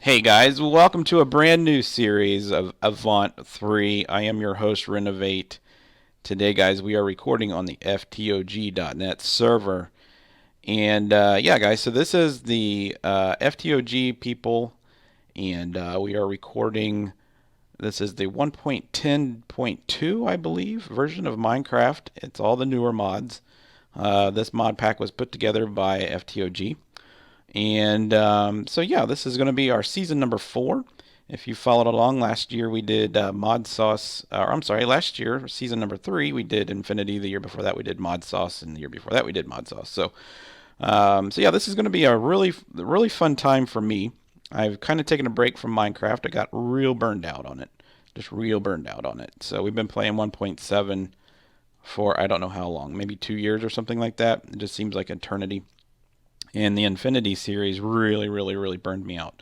Hey guys, welcome to a brand new series of AVANT 3. I am your host, Renovate. Today, guys, we are recording on the FTOG.net server. And yeah, guys, so this is the FTOG people, and we are recording. This is the 1.10.2, I believe, version of Minecraft. It's all the newer mods. This mod pack was put together by FTOG. And so, yeah, this is going to be our season number 4. If you followed along, last year we did Mod Sauce, or I'm sorry, last year, season number 3, we did Infinity. The year before that, we did Mod Sauce, and the year before that, we did Mod Sauce. So yeah, this is going to be a really fun time for me. I've kind of taken a break from Minecraft. I got real burned out on it, just real burned out on it. So we've been playing 1.7 for I don't know how long, maybe 2 years or something like that. It just seems like eternity. And the Infinity series really burned me out.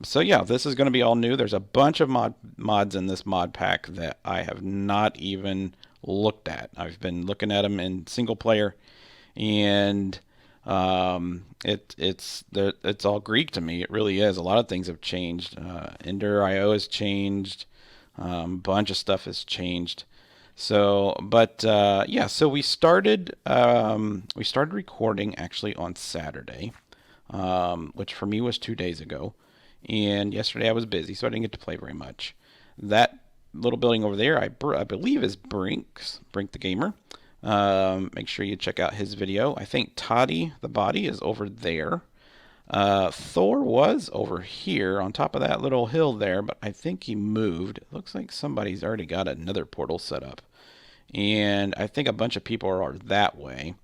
So yeah, this is going to be all new. There's a bunch of mods in this mod pack that I have not even looked at. I've been looking at them in single player, and it's all Greek to me. It really is. A lot of things have changed. Ender.io has changed. Bunch of stuff has changed. So, but yeah, so we started recording actually on Saturday, which for me was 2 days ago, and yesterday I was busy, so I didn't get to play very much. That little building over there, I believe is Brink the gamer. Make sure you check out his video. I think Toddy the body is over there. Thor was over here on top of that little hill there, but I think he moved. It looks like somebody's already got another portal set up. And I think a bunch of people are that way.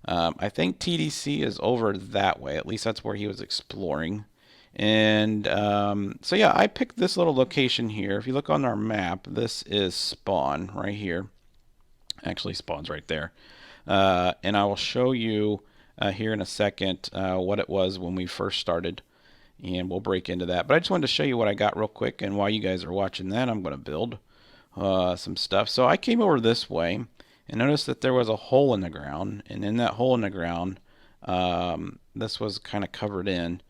I think TDC is over that way. At least that's where he was exploring. And so yeah, I picked this little location here. If you look on our map, this is spawn right here. Actually spawns right there. And I will show you here in a second what it was when we first started, and we'll break into that. But I just wanted to show you what I got real quick, and while you guys are watching that, I'm going to build some stuff. So I came over this way and noticed that there was a hole in the ground, and in that hole in the ground, this was kind of covered in.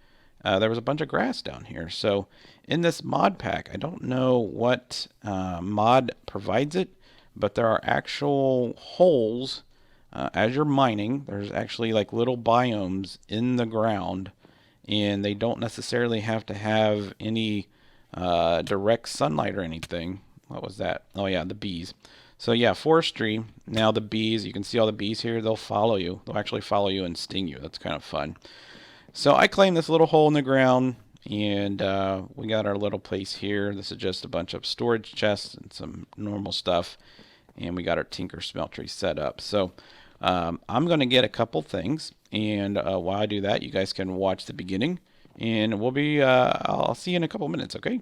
There was a bunch of grass down here. So in this mod pack, I don't know what mod provides it, but there are actual holes. As you're mining, there's actually like little biomes in the ground, and they don't necessarily have to have any direct sunlight or anything. What was that? Oh yeah, the bees. So yeah, forestry. Now the bees, you can see all the bees here. They'll follow you. They'll actually follow you and sting you. That's kind of fun. So I claimed this little hole in the ground, and we got our little place here. This is just a bunch of storage chests and some normal stuff, and we got our tinker smeltery set up. So I'm going to get a couple things, and while I do that, you guys can watch the beginning, and I'll see you in a couple minutes, okay?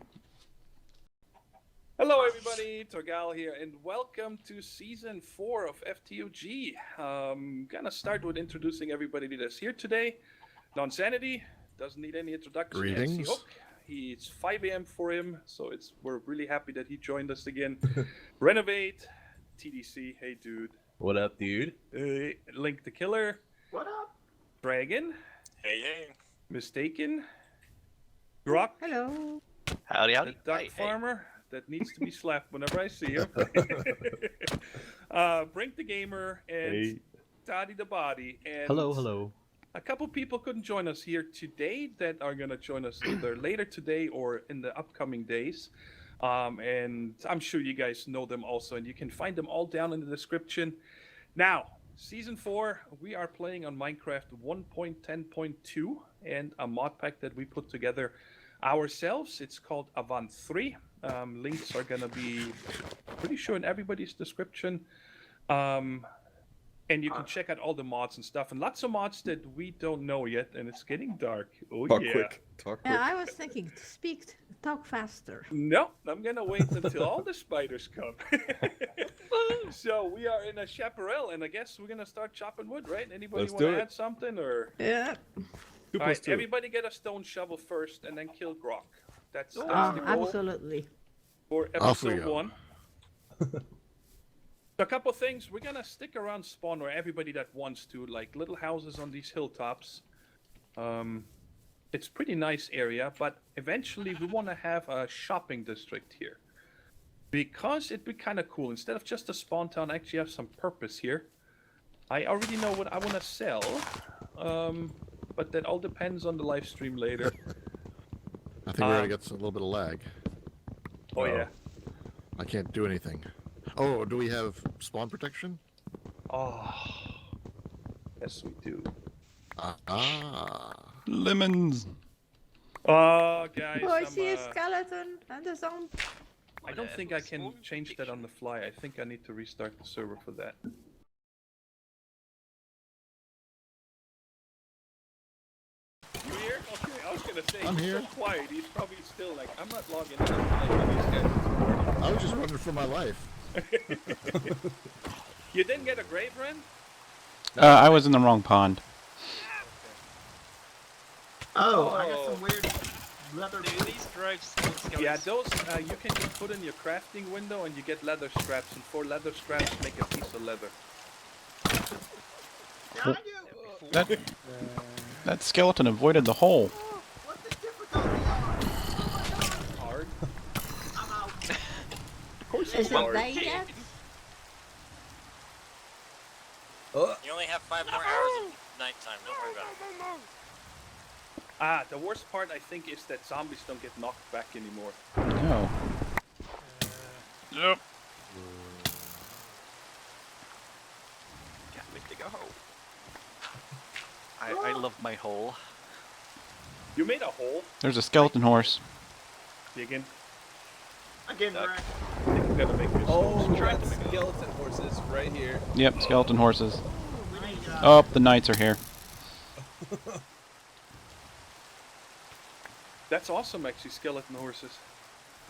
Hello everybody, Torgal here, and welcome to Season 4 of FTOG. Gonna start with introducing everybody that's here today. Non-Sanity, doesn't need any introduction. Greetings. Hook. It's 5 a.m. for him, so we're really happy that he joined us again. Renovate, TDC, hey dude. What up, dude? Link the Killer. What up? Dragon. Hey. Mistaken. Grok. Hello. Howdy. The duck farmer that needs to be slapped whenever I see him. Brink the Gamer and Toddy the Body. And Hello. a couple people couldn't join us here today that are going to join us either later today or in the upcoming days. And I'm sure you guys know them also, and you can find them all down in the description. Now, Season 4, we are playing on Minecraft 1.10.2 and a mod pack that we put together ourselves. It's called AVANT 3. Links are going to be pretty sure in everybody's description. And you can check out all the mods and stuff. And lots of mods that we don't know yet. And it's getting dark. Oh, Talk yeah. quick. Yeah, I was thinking, talk faster. No, I'm going to wait until all the spiders come. So we are in a chaparral. And I guess we're going to start chopping wood, right? Anybody want to add something? Or? Yeah. All right, everybody get a stone shovel first and then kill Grok. That's the goal Absolutely. for episode 1. A couple things. We're gonna stick around spawn where everybody that wants to, like little houses on these hilltops. Can It's pretty nice area, but eventually we want to have a shopping district here. Because it'd be kind of cool. Instead of just a spawn town, I actually have some purpose here. I already know what I want to sell, but that all depends on the live stream later. I think we're gonna get a little bit of lag. Oh yeah. I can't do anything. Oh, do we have spawn protection? Oh, yes we do. Lemons. Oh, guys, Oh, I see a skeleton and a zombie. I don't think I can change that on the fly. I think I need to restart the server for that. You here? Okay, I was gonna say, I'm he's here. so quiet. He's probably still like, I'm not logging in until I get these guys. I was just running for my life. You didn't get a grave, Ren? I was in the wrong pond. Oh, I got some weird leather. Do these drives skills? Yeah, those you can just put in your crafting window and you get leather straps, and 4 leather straps make a piece of leather. That skeleton avoided the hole. What the difficulty are? Hard. I'm out. Of course Is it's it hard. day yet? You only have 5 more hours of nighttime. Don't worry about it. The worst part I think is that zombies don't get knocked back anymore. No. Yep. Can't make dig a hole. I love my hole. You made a hole, There's a skeleton horse. digging. Again, Duck. Brad. I think we gotta make this. Oh, Trying that's to make a- skeleton horses right here. Yep, skeleton horses. We need, Oh, the knights are here. That's awesome, actually, skeleton horses.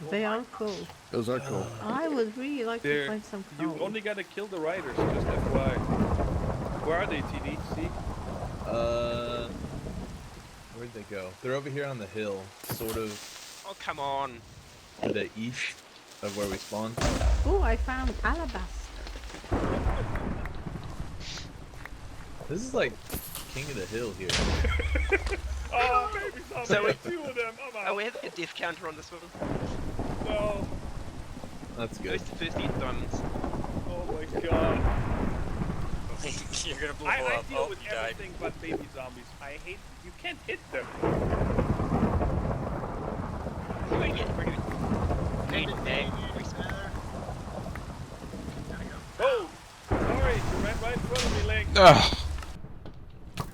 They are cool. Those are cool. I would really like to They're, find some you coal. only gotta kill the riders, just FYI. Where are they, TD? See? Where'd they go? They're over here on the hill, sort of Oh, come on. to the east of where we spawned. Oh, I found alabaster. This is like king of the hill here. Oh, baby zombie, So so 2 of them, I'm out. Oh, we have a diff counter on this one. No. That's good. Goes to 15 diamonds. Oh my god. You're gonna blow I up. deal Oh, with you died. everything but baby zombies. I hate, you can't hit them. We're gonna get. Egg. Oh! Sorry, you ran right in front of me, Link. Ugh.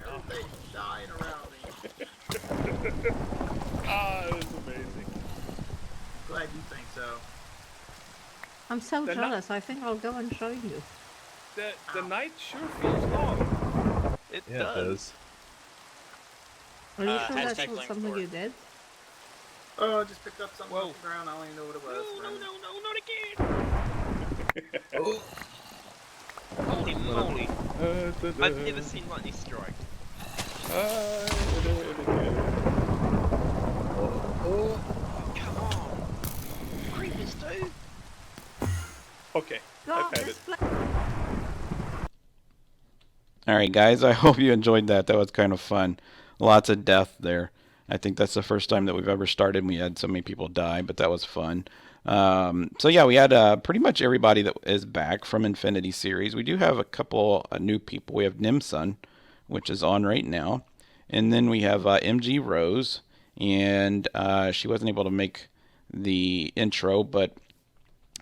Everything's dying around me. Ah, it was amazing. Glad you think so. I'm so They're not- jealous. I think I'll go and show you. The night sure feels long. It Yeah, it does. does. Are you sure hashtag that's playing something forward. you did? Oh, I just picked up something Whoa. off the ground. I don't even know what it was. No, Brandon. not again! Holy moly. I've never seen lightning strike. Oh, Come on! Creepers, dude! Okay, God, I've had this it. Alright guys, I hope you enjoyed that. That was kind of fun. Lots of death there. I think that's the first time that we've ever started and we had so many people die, but that was fun. So yeah, we had pretty much everybody that is back from Infinity Series. We do have a couple new people. We have Nimsun, which is on right now. And then we have MG Rose, and she wasn't able to make the intro, but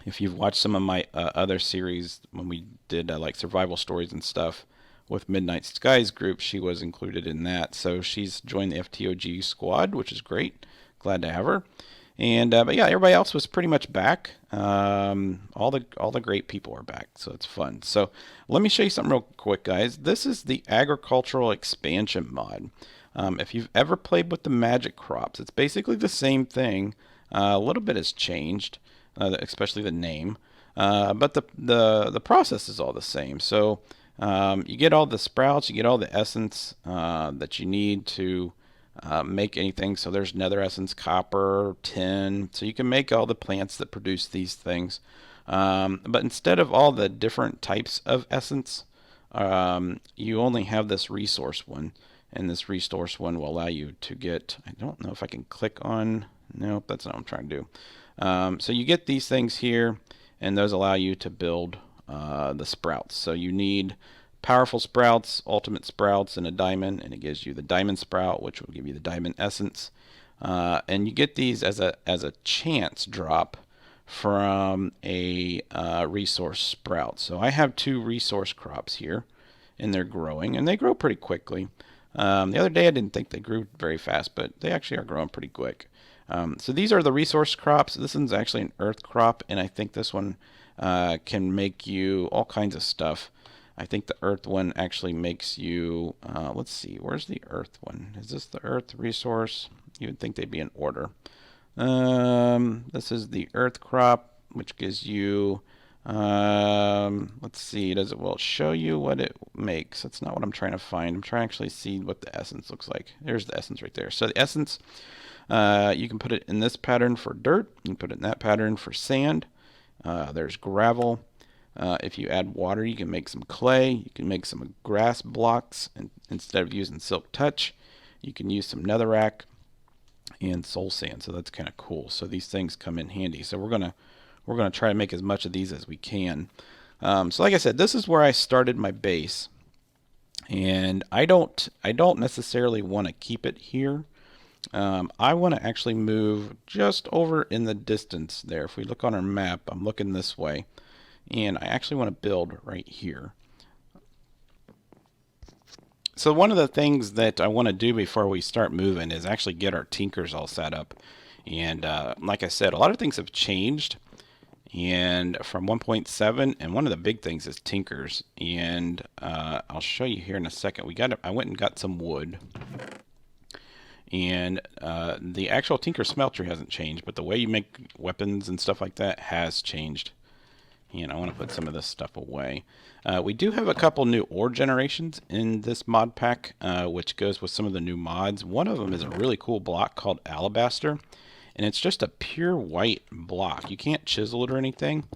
if you've watched some of my other series when we did like survival stories and stuff with Midnight Skies group, she was included in that. So she's joined the FTOG squad, which is great. Glad to have her. And but yeah, everybody else was pretty much back. All the great people are back, so it's fun. So let me show you something real quick, guys. This is the agricultural expansion mod. If you've ever played with the magic crops, it's basically the same thing. A little bit has changed, especially the name, but the process is all the same. So you get all the sprouts, you get all the essence that you need to make anything. So there's nether essence, copper, tin. So you can make all the plants that produce these things. But instead of all the different types of essence, you only have this resource one. And this resource one will allow you to get, I don't know if I can click on, nope, that's not what I'm trying to do. So you get these things here, and those allow you to build the sprouts. So you need powerful sprouts, ultimate sprouts, and a diamond, and it gives you the diamond sprout, which will give you the diamond essence. And you get these as a chance drop from a resource sprout. So I have 2 resource crops here, and they're growing, and they grow pretty quickly. The other day I didn't think they grew very fast, but they actually are growing pretty quick. So these are the resource crops. This one's actually an earth crop, and I think this one can make you all kinds of stuff. I think the earth one actually makes you, let's see, where's the earth one? Is this the earth resource? You would think they'd be in order. This is the earth crop, which gives you, let's see, will it show you what it makes? That's not what I'm trying to find. I'm trying to actually see what the essence looks like. There's the essence right there. So the essence, you can put it in this pattern for dirt. You can put it in that pattern for sand. There's gravel. If you add water, you can make some clay. You can make some grass blocks. And instead of using silk touch, you can use some netherrack and soul sand. So that's kind of cool. So these things come in handy. So we're gonna try to make as much of these as we can. So like I said, this is where I started my base, and I don't necessarily want to keep it here. I want to actually move just over in the distance there. If we look on our map, I'm looking this way, and I actually want to build right here. So one of the things that I want to do before we start moving is actually get our tinkers all set up. And like I said, a lot of things have changed, and from 1.7, and one of the big things is tinkers. And I'll show you here in a second. I went and got some wood. And the actual tinker smelter hasn't changed, but the way you make weapons and stuff like that has changed. And I want to put some of this stuff away. We do have a couple new ore generations in this mod pack, which goes with some of the new mods. One of them is a really cool block called Alabaster, and it's just a pure white block. You can't chisel it or anything,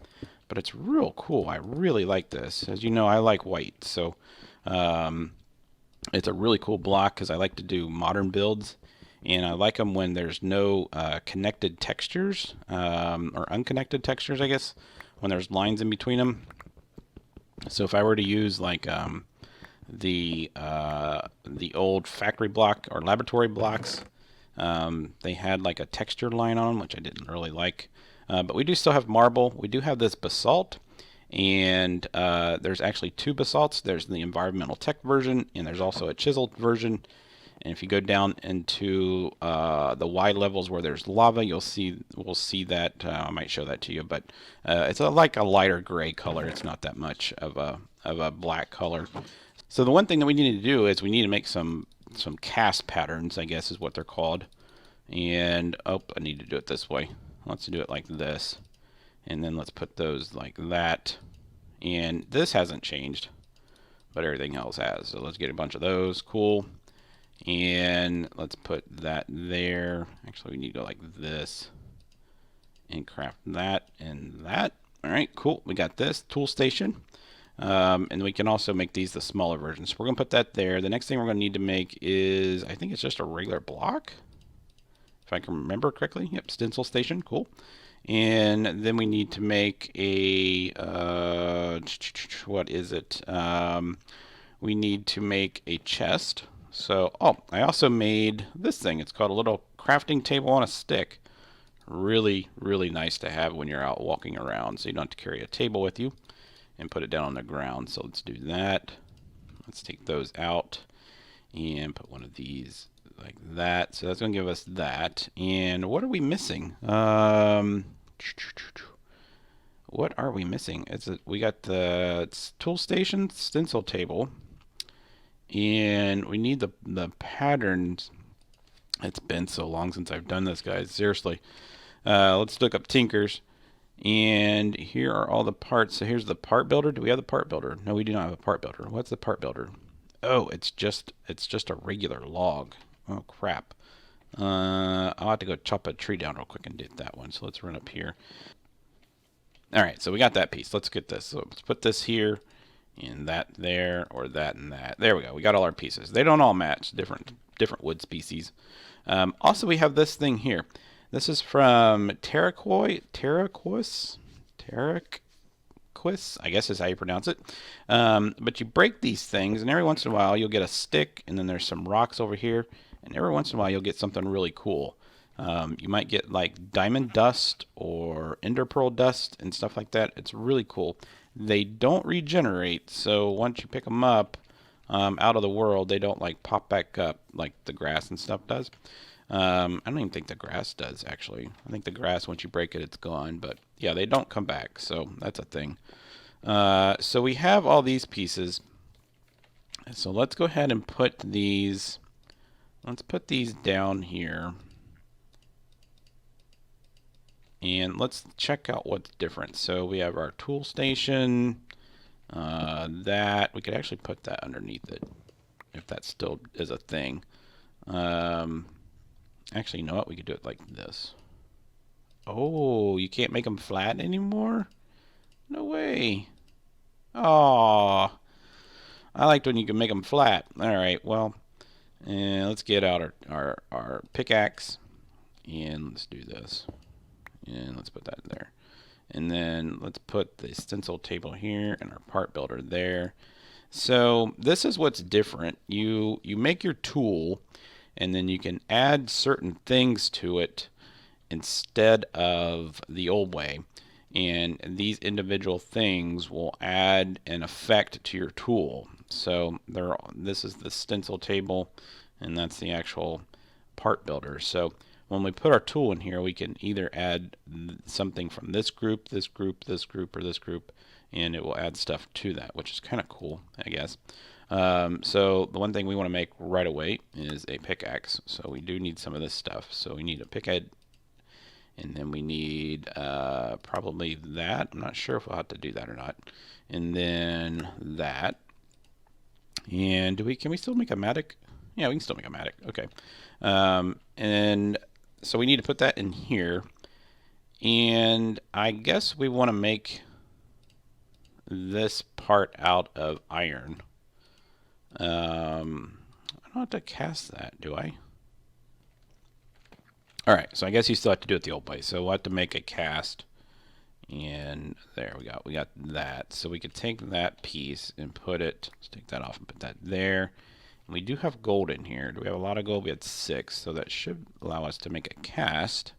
but it's real cool. I really like this. As you know, I like white, so it's a really cool block because I like to do modern builds. And I like them when there's no connected textures, or unconnected textures, I guess, when there's lines in between them. So if I were to use like the old factory block or laboratory blocks, they had like a texture line on them, which I didn't really like. But we do still have marble. We do have this basalt, and there's actually 2 basalts. There's the environmental tech version, and there's also a chiseled version. And if you go down into the Y levels where there's lava, we'll see that. I might show that to you, but it's like a lighter gray color. It's not that much of a black color. So the one thing that we need to do is we need to make some cast patterns, I guess is what they're called. And I need to do it this way. Let's do it like this, and then let's put those like that. And this hasn't changed, but everything else has. So let's get a bunch of those. Cool. And let's put that there. Actually, we need to go like this and craft that and that. All right, cool. We got this tool station. And we can also make these the smaller versions. So we're going to put that there. The next thing we're going to need to make is, I think it's just a regular block, if I can remember correctly. Yep, stencil station. Cool. And then we need to make a, what is it? We need to make a chest. So, I also made this thing. It's called a little crafting table on a stick. Really, really nice to have when you're out walking around, so you don't have to carry a table with you and put it down on the ground. So let's do that. Let's take those out and put one of these like that. So that's going to give us that. And what are we missing? What are we missing? We got the tool station, stencil table. And we need the patterns. It's been so long since I've done this, guys. Seriously. Let's look up Tinkers. And here are all the parts. So here's the part builder. Do we have the part builder? No, we do not have a part builder. What's the part builder? Oh, it's just a regular log. Oh, crap. I'll have to go chop a tree down real quick and get that one. So let's run up here. All right, so we got that piece. Let's get this. So let's put this here. and that there, or that and that. There we go. We got all our pieces. They don't all match. Different wood species. Also, we have this thing here. This is from Terraquis, I guess is how you pronounce it. But you break these things, and every once in a while you'll get a stick, and then there's some rocks over here, and every once in a while you'll get something really cool. You might get like diamond dust or ender pearl dust and stuff like that. It's really cool. They don't regenerate, so once you pick them up out of the world, they don't like pop back up like the grass and stuff does. I don't even think the grass does, actually. I think the grass, once you break it, it's gone. But yeah, they don't come back, so that's a thing. So we have all these pieces. So let's go ahead and put these. Let's put these down here. And let's check out what's different. So we have our tool station. That we could actually put that underneath it, if that still is a thing. Actually, you know what? We could do it like this. Oh, you can't make them flat anymore? No way. Oh, I liked when you could make them flat. All right, well, let's get out our pickaxe, and let's do this. And let's put that there. And then let's put the stencil table here and our part builder there. So this is what's different. You make your tool, and then you can add certain things to it instead of the old way. And these individual things will add an effect to your tool. So this is the stencil table, and that's the actual part builder. So when we put our tool in here, we can either add something from this group, this group, this group, or this group, and it will add stuff to that, which is kind of cool, I guess. So the one thing we want to make right away is a pickaxe. So we do need some of this stuff. So we need a pickhead, and then we need probably that. I'm not sure if we'll have to do that or not. And then that. And can we still make a mattock? Yeah, we can still make a mattock. Okay. And so we need to put that in here. And I guess we want to make this part out of iron. I don't have to cast that, do I? All right, so I guess you still have to do it the old way. So we'll have to make a cast, and there we go. We got that. So we could take that piece and put it. Let's take that off and put that there. And we do have gold in here. Do we have a lot of gold? We had 6, so that should allow us to make a cast.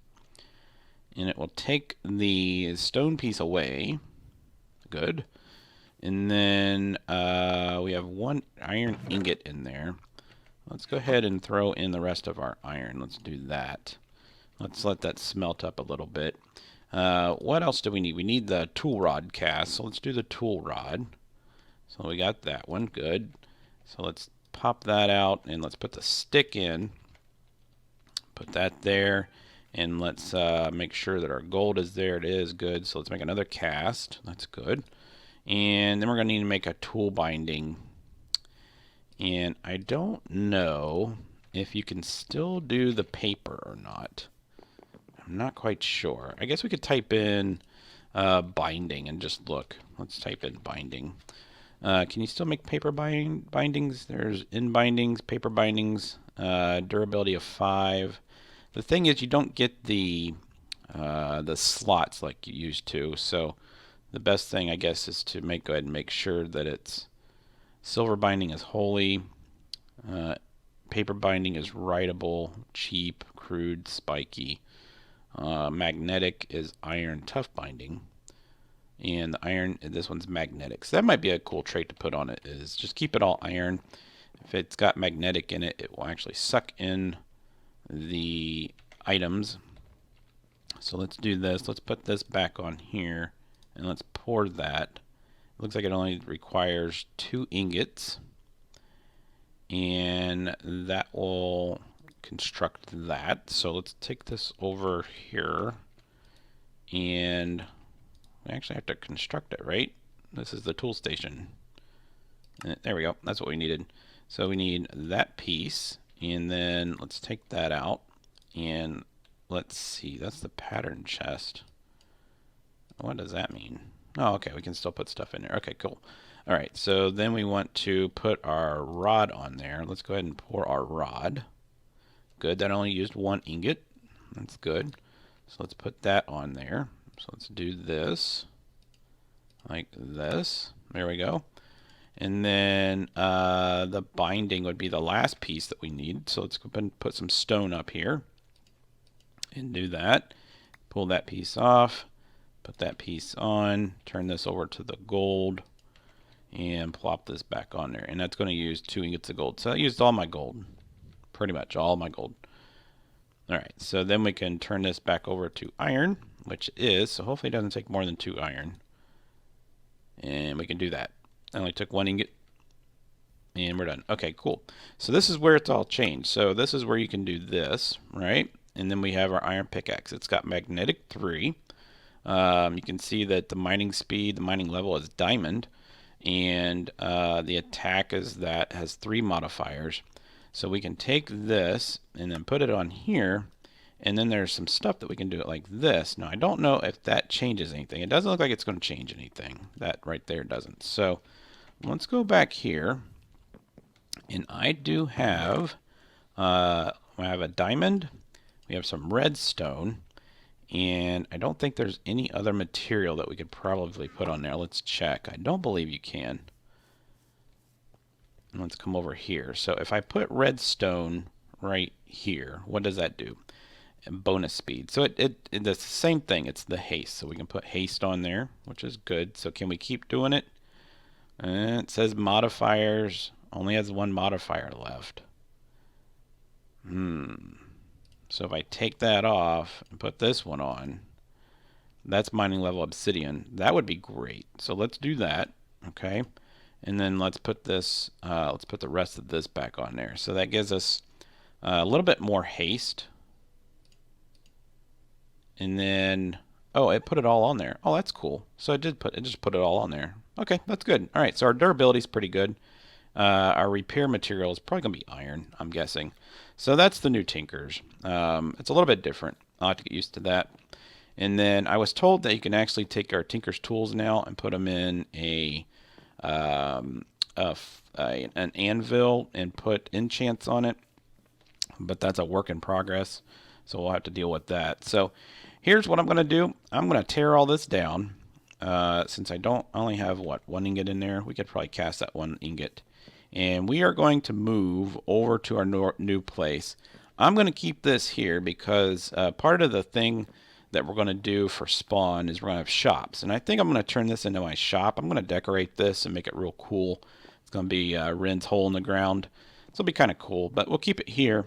And it will take the stone piece away. Good. And then we have 1 iron ingot in there. Let's go ahead and throw in the rest of our iron. Let's do that. Let's let that smelt up a little bit. What else do we need? We need the tool rod cast. So let's do the tool rod. So we got that one. Good. So let's pop that out and let's put the stick in. Put that there. And let's make sure that our gold is there. It is good. So let's make another cast. That's good. And then we're going to need to make a tool binding. And I don't know if you can still do the paper or not. I'm not quite sure. I guess we could type in binding and just look. Let's type in binding. Can you still make paper bindings? There's in bindings, paper bindings, durability of 5. The thing is, you don't get the slots like you used to. So the best thing, I guess, is to go ahead and make sure that it's silver binding is holy, paper binding is writable, cheap, crude, spiky. Magnetic is iron tough binding, and the iron, this one's magnetic. So that might be a cool trait to put on it, is just keep it all iron. If it's got magnetic in it, it will actually suck in the items. So let's do this. Let's put this back on here, and let's pour that. It looks like it only requires 2 ingots, and that will construct that. So let's take this over here, and we actually have to construct it, right? This is the tool station. And there we go. That's what we needed. So we need that piece, and then let's take that out, and let's see. That's the pattern chest. What does that mean? Oh, okay. We can still put stuff in there. Okay, cool. All right, so then we want to put our rod on there. Let's go ahead and pour our rod. Good, that only used 1 ingot. That's good. So let's put that on there. So let's do this, like this. There we go. And then the binding would be the last piece that we need. So let's go ahead and put some stone up here and do that. Pull that piece off, put that piece on, turn this over to the gold, and plop this back on there. And that's going to use 2 ingots of gold. So I used all my gold, pretty much all my gold. All right, so then we can turn this back over to iron, which is, so hopefully it doesn't take more than 2 iron. And we can do that. I only took 1 ingot, and we're done. Okay, cool. So this is where it's all changed. So this is where you can do this, right? And then we have our iron pickaxe. It's got magnetic 3. You can see that the mining speed, the mining level is diamond, and the attack is that has 3 modifiers. So we can take this and then put it on here, and then there's some stuff that we can do it like this. Now I don't know if that changes anything. It doesn't look like it's going to change anything. That right there doesn't. So let's go back here, and I do have I have a diamond, we have some redstone, and I don't think there's any other material that we could probably put on there. Let's check. I don't believe you can. Let's come over here. So if I put redstone right here, what does that do? Bonus speed. So it's the same thing. It's the haste. So we can put haste on there, which is good. So can we keep doing it? It says modifiers. Only has 1 modifier left. So if I take that off and put this one on, that's mining level obsidian. That would be great. So let's do that. Okay. And then let's put this, let's put the rest of this back on there. So that gives us a little bit more haste. And then, oh, it put it all on there. Oh, that's cool. So it just put it all on there. Okay, that's good. All right, so our durability is pretty good. Our repair material is probably going to be iron, I'm guessing. So that's the new Tinkers. It's a little bit different. I'll have to get used to that. And then I was told that you can actually take our Tinker's tools now and put them in an anvil and put enchants on it, but that's a work in progress, so we'll have to deal with that. So here's what I'm going to do. I'm going to tear all this down, since I only have 1 ingot in there. We could probably cast that 1 ingot, and we are going to move over to our new place. I'm going to keep this here because part of the thing that we're going to do for spawn is we're going to have shops, and I think I'm going to turn this into my shop. I'm going to decorate this and make it real cool. It's going to be Ren's hole in the ground. This will be kind of cool, but we'll keep it here.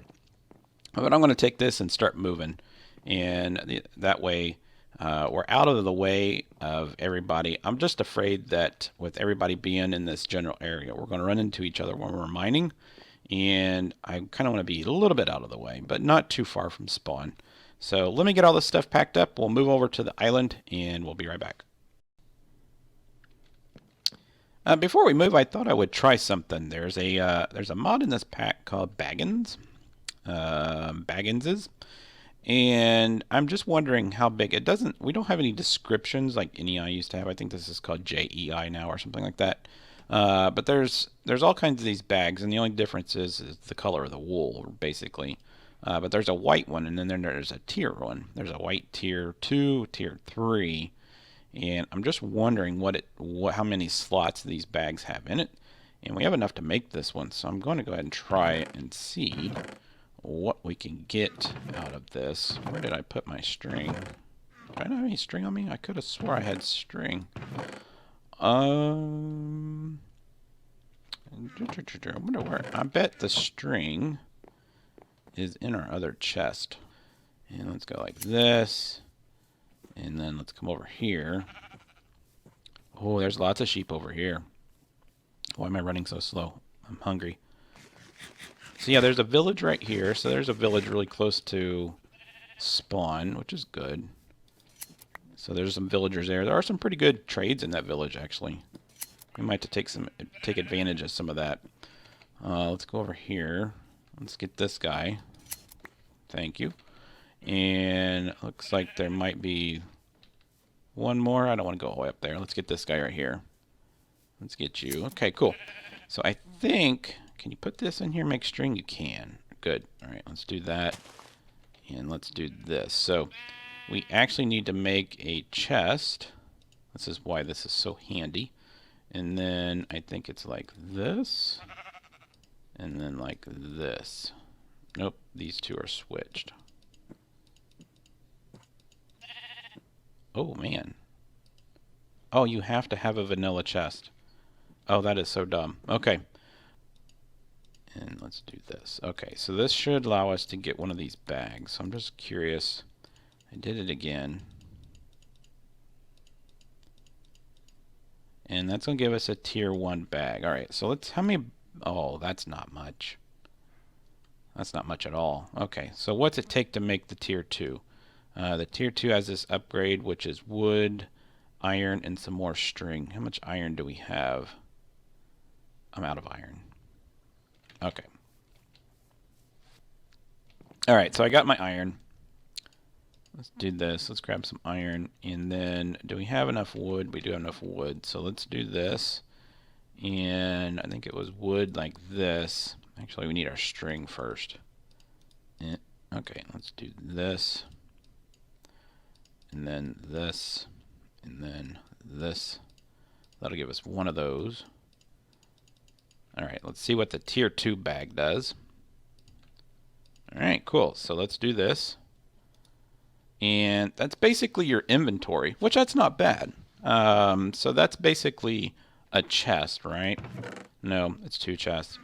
But I'm going to take this and start moving, and that way we're out of the way of everybody. I'm just afraid that with everybody being in this general area, we're going to run into each other when we're mining, and I kind of want to be a little bit out of the way, but not too far from spawn. So let me get all this stuff packed up. We'll move over to the island, and we'll be right back. Before we move, I thought I would try something. There's a mod in this pack called Bagginses, and I'm just wondering how big. It doesn't. We don't have any descriptions like NEI used to have. I think this is called JEI now or something like that. But there's all kinds of these bags, and the only difference is the color of the wool, basically. But there's a white one, and then there's a tier one. There's a white tier 2, tier 3, and I'm just wondering how many slots these bags have in it. And we have enough to make this one, so I'm going to go ahead and try it and see what we can get out of this. Where did I put my string? Do I not have any string on me? I could have swore I had string. I wonder where. I bet the string is in our other chest. And let's go like this, and then let's come over here. Oh, there's lots of sheep over here. Why am I running so slow? I'm hungry. So yeah, there's a village right here. So there's a village really close to spawn, which is good. So there's some villagers there. There are some pretty good trades in that village, actually. We might have to take advantage of some of that. Let's go over here. Let's get this guy. Thank you. And it looks like there might be one more. I don't want to go all the way up there. Let's get this guy right here. Let's get you. Okay, cool. So I think, can you put this in here, make string? You can. Good. All right, let's do that. And let's do this. So we actually need to make a chest. This is why this is so handy. And then I think it's like this. And then like this. Nope, these two are switched. Oh, man. Oh, you have to have a vanilla chest. Oh, that is so dumb. Okay. And let's do this. Okay, so this should allow us to get one of these bags. So I'm just curious. I did it again. And that's going to give us a tier 1 bag. Alright, so let's, how many, oh, that's not much. That's not much at all. Okay, so what's it take to make the tier 2? The tier 2 has this upgrade, which is wood, iron, and some more string. How much iron do we have? I'm out of iron. Okay. Alright, so I got my iron. Let's do this. Let's grab some iron. And then, do we have enough wood? We do have enough wood. So let's do this. And I think it was wood like this. Actually, we need our string first. Okay, let's do this. And then this. And then this. That'll give us one of those. Alright, let's see what the tier 2 bag does. Alright, cool. So let's do this. And that's basically your inventory, which that's not bad. So that's basically a chest, right? No, it's 2 chests.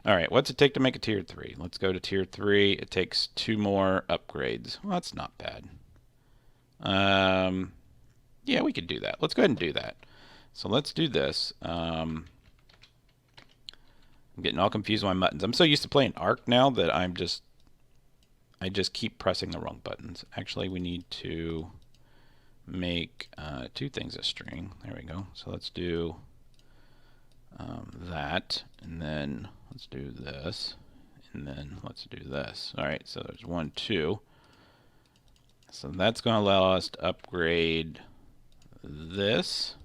Alright, what's it take to make a tier 3? Let's go to tier 3. It takes 2 more upgrades. Well, that's not bad. Yeah, we could do that. Let's go ahead and do that. So let's do this. I'm getting all confused with my buttons. I'm so used to playing Ark now that I just keep pressing the wrong buttons. Actually, we need to make 2 things a string. There we go. So let's do that, and then let's do this, and then let's do this. All right, so there's 1, 2. So that's going to allow us to upgrade this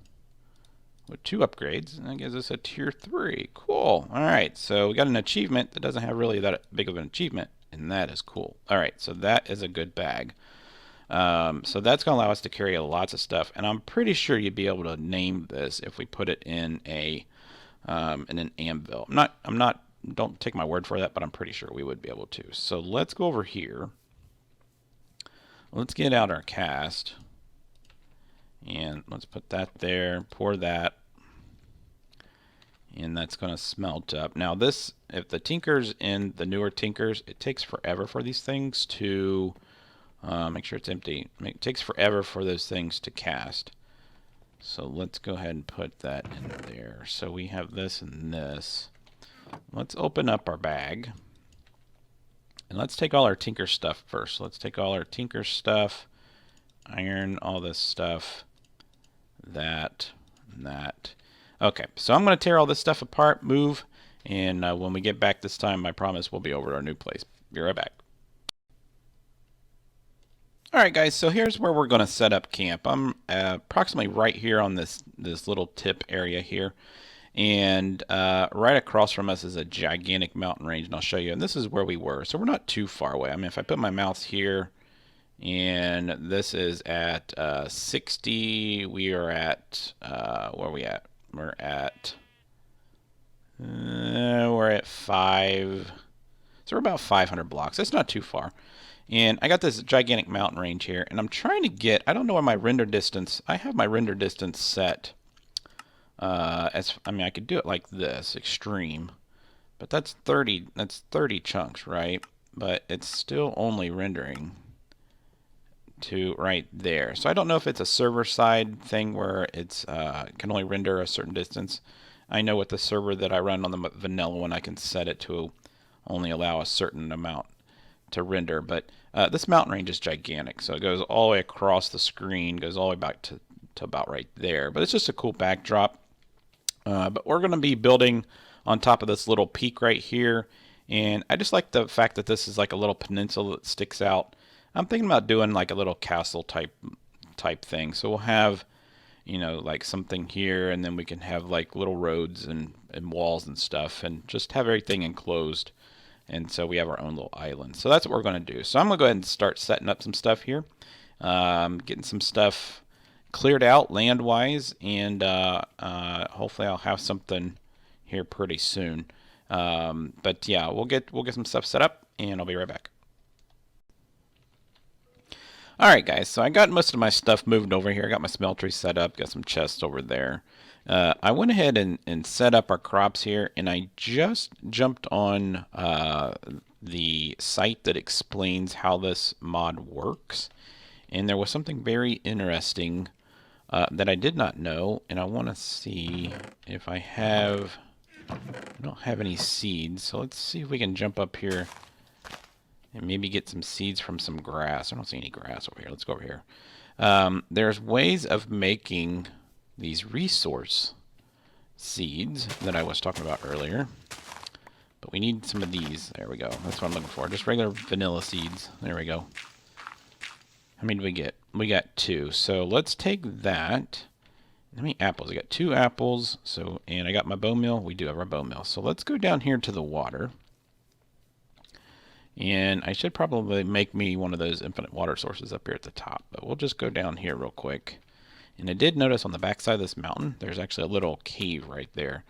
with 2 upgrades, and that gives us a tier 3. Cool. All right, so we got an achievement that doesn't have really that big of an achievement, and that is cool. All right, so that is a good bag. So that's going to allow us to carry lots of stuff, and I'm pretty sure you'd be able to name this if we put it in a in an anvil. I'm not. Don't take my word for that, but I'm pretty sure we would be able to. So let's go over here. Let's get out our cast, and let's put that there. Pour that. And that's going to smelt up. Now this, if the Tinkers in the newer Tinkers, it takes forever for these things to, make sure it's empty. It takes forever for those things to cast. So let's go ahead and put that in there. So we have this and this. Let's open up our bag. And let's take all our Tinker stuff first. Let's take all our Tinker stuff, iron, all this stuff, that, and that. Okay, so I'm going to tear all this stuff apart, move, and when we get back this time, I promise we'll be over at our new place. Be right back. Alright guys, so here's where we're going to set up camp. I'm approximately right here on this little tip area here. And right across from us is a gigantic mountain range, and I'll show you. And this is where we were, so we're not too far away. I mean, if I put my mouse here, and this is at 60, we are at, where are we at? We're at 5, so we're about 500 blocks. That's not too far. And I got this gigantic mountain range here, and I'm trying to get, I don't know where my render distance, I have my render distance set as, I mean, I could do it like this, extreme, but that's 30 chunks, right? But it's still only rendering to right there. So I don't know if it's a server side thing where it's can only render a certain distance. I know with the server that I run on the vanilla one, I can set it to only allow a certain amount to render, but this mountain range is gigantic, so it goes all the way across the screen, goes all the way back to about right there. But it's just a cool backdrop. But we're going to be building on top of this little peak right here, and I just like the fact that this is like a little peninsula that sticks out. I'm thinking about doing like a little castle type thing. So we'll have, you know, like something here, and then we can have like little roads and walls and stuff, and just have everything enclosed. And so we have our own little island. So that's what we're going to do. So I'm going to go ahead and start setting up some stuff here. Getting some stuff cleared out land-wise, and hopefully I'll have something here pretty soon. But yeah, we'll get some stuff set up, and I'll be right back. Alright guys, so I got most of my stuff moved over here. I got my smeltery set up, got some chests over there. I went ahead and set up our crops here, and I just jumped on the site that explains how this mod works. And there was something very interesting that I did not know, and I want to see if I don't have any seeds, so let's see if we can jump up here and maybe get some seeds from some grass. I don't see any grass over here. Let's go over here. There's ways of making these resource seeds that I was talking about earlier. But we need some of these. There we go. That's what I'm looking for. Just regular vanilla seeds. There we go. How many do we get? We got 2. So let's take that. How many apples? I got 2 apples. So, and I got my bone meal. We do have our bone meal. So let's go down here to the water. And I should probably make me one of those infinite water sources up here at the top. But we'll just go down here real quick. And I did notice on the backside of this mountain, there's actually a little cave right there.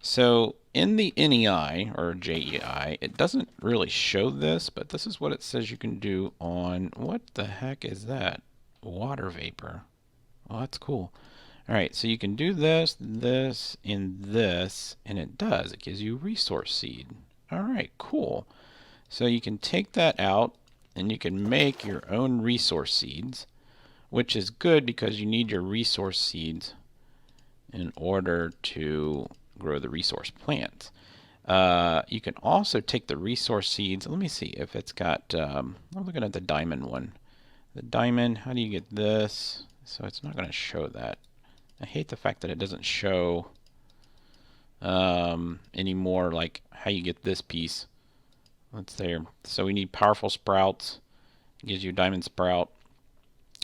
So in the NEI, or JEI, it doesn't really show this, but this is what it says you can do on, what the heck is that? Water vapor. Oh, that's cool. Alright, so you can do this, this, and this, and it does. It gives you resource seed. Alright, cool. So you can take that out, and you can make your own resource seeds, which is good because you need your resource seeds in order to grow the resource plants. You can also take the resource seeds. Let me see if it's got, I'm looking at the diamond one. The diamond, how do you get this? So it's not going to show that. I hate the fact that it doesn't show anymore, like how you get this piece. That's there. So we need powerful sprouts. It gives you a diamond sprout.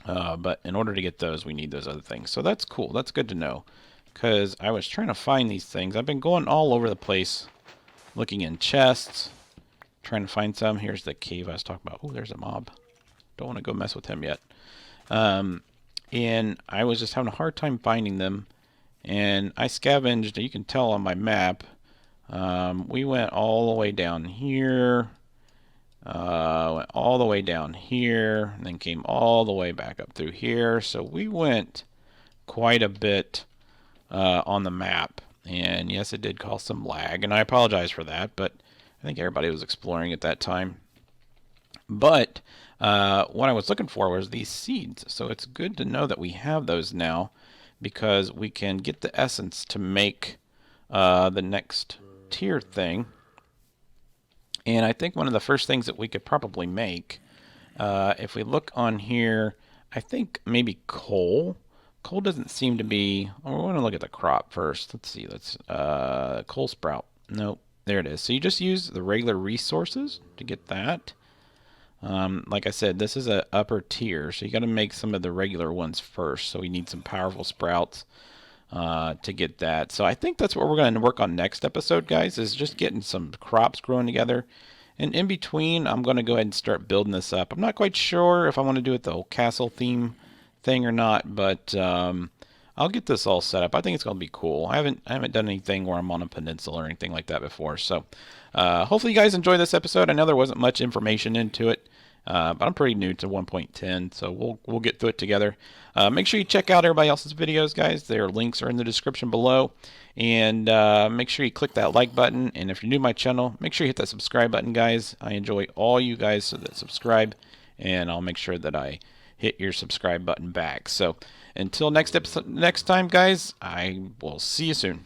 But in order to get those, we need those other things. So that's cool. That's good to know. Because I was trying to find these things. I've been going all over the place looking in chests, trying to find some. Here's the cave I was talking about. Oh, there's a mob. Don't want to go mess with him yet. And I was just having a hard time finding them. And I scavenged, you can tell on my map, we went all the way down here, went all the way down here, and then came all the way back up through here. So we went quite a bit on the map. And yes, it did cause some lag, and I apologize for that, but I think everybody was exploring at that time. But what I was looking for was these seeds. So it's good to know that we have those now, because we can get the essence to make the next tier thing. And I think one of the first things that we could probably make, if we look on here, I think maybe coal. Coal doesn't seem to be, oh, we want to look at the crop first. Let's see, let's, coal sprout. Nope, there it is. So you just use the regular resources to get that. Like I said, this is a upper tier, so you got to make some of the regular ones first. So we need some powerful sprouts to get that. So I think that's what we're going to work on next episode, guys, is just getting some crops growing together. And in between, I'm going to go ahead and start building this up. I'm not quite sure if I want to do it the whole castle theme thing or not, but I'll get this all set up. I think it's going to be cool. I haven't done anything where I'm on a peninsula or anything like that before. So hopefully you guys enjoy this episode. I know there wasn't much information into it. But I'm pretty new to 1.10, so we'll get through it together. Make sure you check out everybody else's videos, guys. Their links are in the description below. And make sure you click that like button. And if you're new to my channel, make sure you hit that subscribe button, guys. I enjoy all you guys that subscribe. And I'll make sure that I hit your subscribe button back. So until next time, guys, I will see you soon.